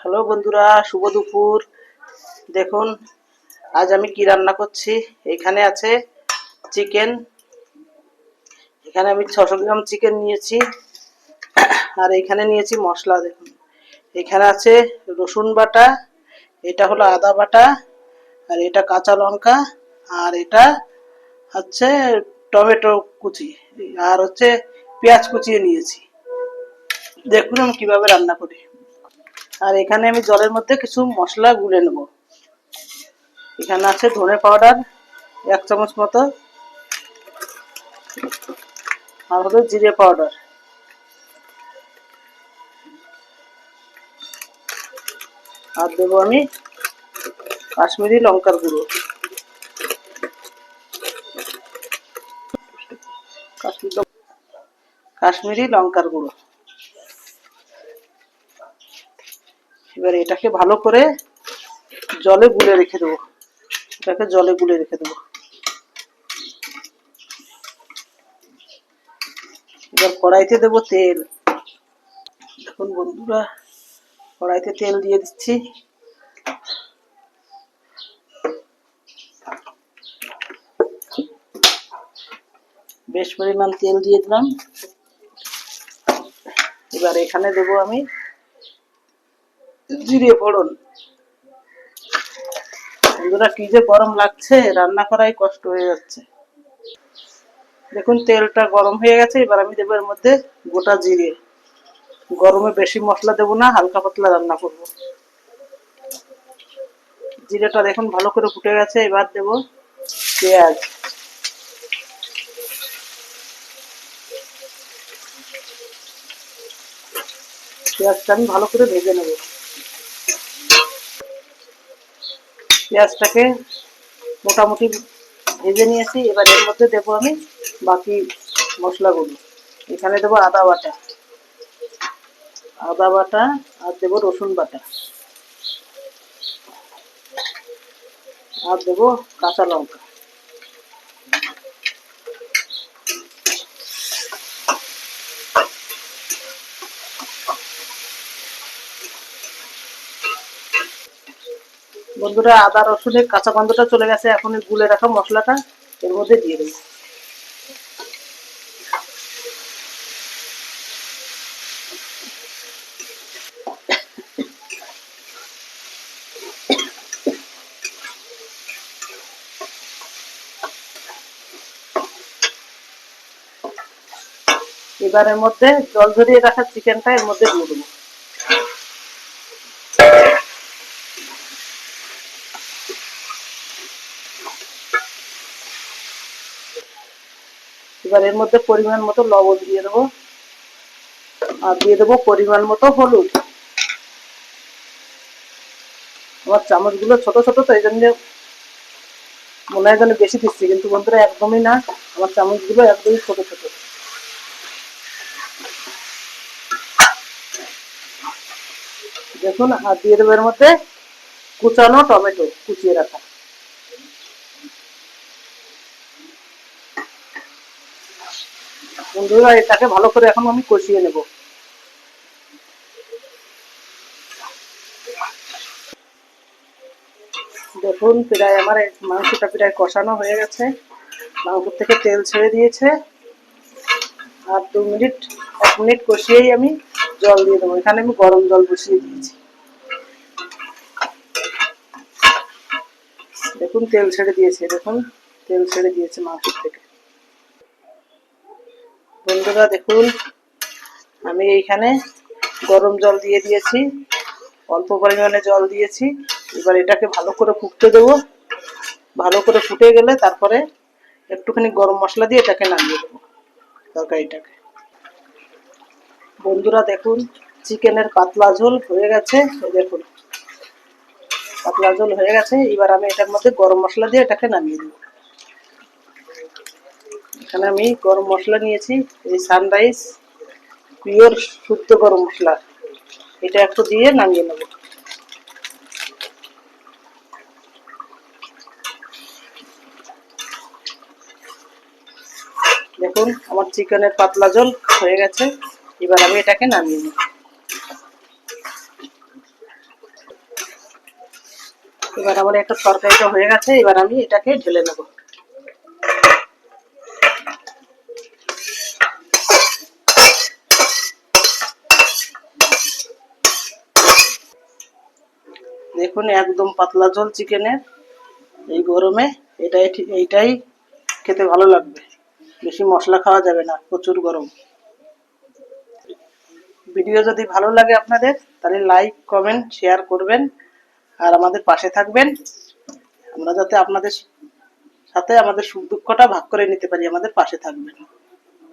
Hello বন্ধুরা, শুভ দুপুর। দেখুন আজ আমি কি রান্না করছি। এখানে আছে চিকেন। এখানে আমি 600 গ্রাম চিকেন নিয়েছি। আর এখানে নিয়েছি মশলা। দেখুন এখানে আছে রসুন বাটা, এটা হলো আদা বাটা, আর এটা কাঁচা লঙ্কা, আর এটা হচ্ছে টমেটো কুচি, আর হচ্ছে পেঁয়াজ কুচিয়ে নিয়েছি। দেখুন আমি কিভাবে রান্না করি। আর এখানে আমি জলের মধ্যে কিছু মশলা গুলে নেব। এখানে আছে ধনে পাউডার 1 চামচ মতো, আর হলো জিরে পাউডার, আর দেবো আমি কাশ্মীরি লঙ্কার গুঁড়ো। কাশ্মীরি লঙ্কার গুঁড়ো। এবার এটাকে ভালো করে জলে গুলে রেখে দেবো। এটাকে জলে গুলে রেখে দেবো। এবার কড়াইতে দেবো তেল। দেখুন বন্ধুরা, কড়াইতে তেল দিয়ে দিচ্ছি। বেশ পরিমাণ তেল দিয়ে দিলাম। এবার এখানে দেবো আমি জিরে ফোড়ন। বন্ধুরা, কি যে গরম লাগছে, রান্না করাই কষ্ট হয়ে যাচ্ছে। দেখুন তেলটা গরম হয়ে গেছে। এবার আমি দেবো এর মধ্যে গোটা জিরে। গরমে বেশি মশলা দেবো না, হালকা পাতলা রান্না করব। জিরেটা দেখুন ভালো করে ফুটে গেছে। এবার দেব পেঁয়াজ। পেঁয়াজটা আমি ভালো করে ভেজে নেব। পেঁয়াজটাকে মোটামুটি ভেজে নিয়েছি। এবার এর মধ্যে দেবো আমি বাকি মশলাগুলো। এখানে দেবো আদা বাটা, আর দেবো রসুন বাটা, আর দেবো কাঁচা লঙ্কা। বন্ধুরা, আদা রসুনের কাঁচা গন্ধটা চলে গেছে। এখন এই গুলে রাখা মশলাটা এর মধ্যে দিয়ে দেবো। এবার এর মধ্যে জল ঝরিয়ে রাখা চিকেনটা এর মধ্যে দিয়ে দেবো। এবার এর মধ্যে পরিমাণ মতো লবণ দিয়ে দেবো, আর দিয়ে দেবো পরিমাণ মতো হলুদ। আমার চামচগুলো ছোট ছোট, তো এই জন্য মনে হয় যেন বেশি দিচ্ছি, কিন্তু বন্ধুরা একদমই না। আমার চামচগুলো একদমই ছোট ছোট। দেখুন, আর দিয়ে দেবো এর মধ্যে কুচানো টমেটো কুচিয়ে রাখা। বন্ধুরা, এটাকে ভালো করে এখন আমি কষিয়ে নেব। দেখুন প্রায় আমার মাংসটা প্রায় কষানো হয়ে গেছে। মাংস থেকে তেল ছেড়ে দিয়েছে। আর 1 মিনিট কষিয়েই আমি জল দিয়ে দেবো। এখানে আমি গরম জল বসিয়ে দিয়েছি। দেখুন তেল ছেড়ে দিয়েছে। দেখুন তেল ছেড়ে দিয়েছে মাংস থেকে। বন্ধুরা দেখুন, আমি এইখানে গরম জল দিয়ে দিয়েছি, অল্প পরিমাণে জল দিয়েছি। এবার এটাকে ভালো করে ফুটতে দেবো। ভালো করে ফুটে গেলে তারপরে একটুখানি গরম মশলা দিয়ে এটাকে নামিয়ে দেবো তরকারিটাকে। বন্ধুরা দেখুন, চিকেনের পাতলা ঝোল হয়ে গেছে। দেখুন পাতলা ঝোল হয়ে গেছে। এবার আমি এটার মধ্যে গরম মশলা দিয়ে এটাকে নামিয়ে দেবো। এখানে আমি গরম মশলা নিয়েছি, এই সানরাইজ পিওর শুদ্ধ গরম মশলা। এটা একটু দিয়ে নামিয়ে নেব। দেখুন আমার চিকেনের পাতলা ঝোল হয়ে গেছে। এবার আমি এটাকে নামিয়ে নেব। এবার আমার একটা তরকারিটা হয়ে গেছে, এবার আমি এটাকে ঢেলে নেব। দেখুন একদম পাতলা ঝোল চিকেনের, এই গরমে এইটাই খেতে ভালো লাগবে। বেশি মশলা খাওয়া যাবে না, প্রচুর গরম। ভিডিও যদি ভালো লাগে আপনাদের, তাহলে লাইক কমেন্ট শেয়ার করবেন আর আমাদের পাশে থাকবেন। আমরা যাতে আপনাদের সাথে আমাদের সুখ দুঃখটা ভাগ করে নিতে পারি, আমাদের পাশে থাকবেন।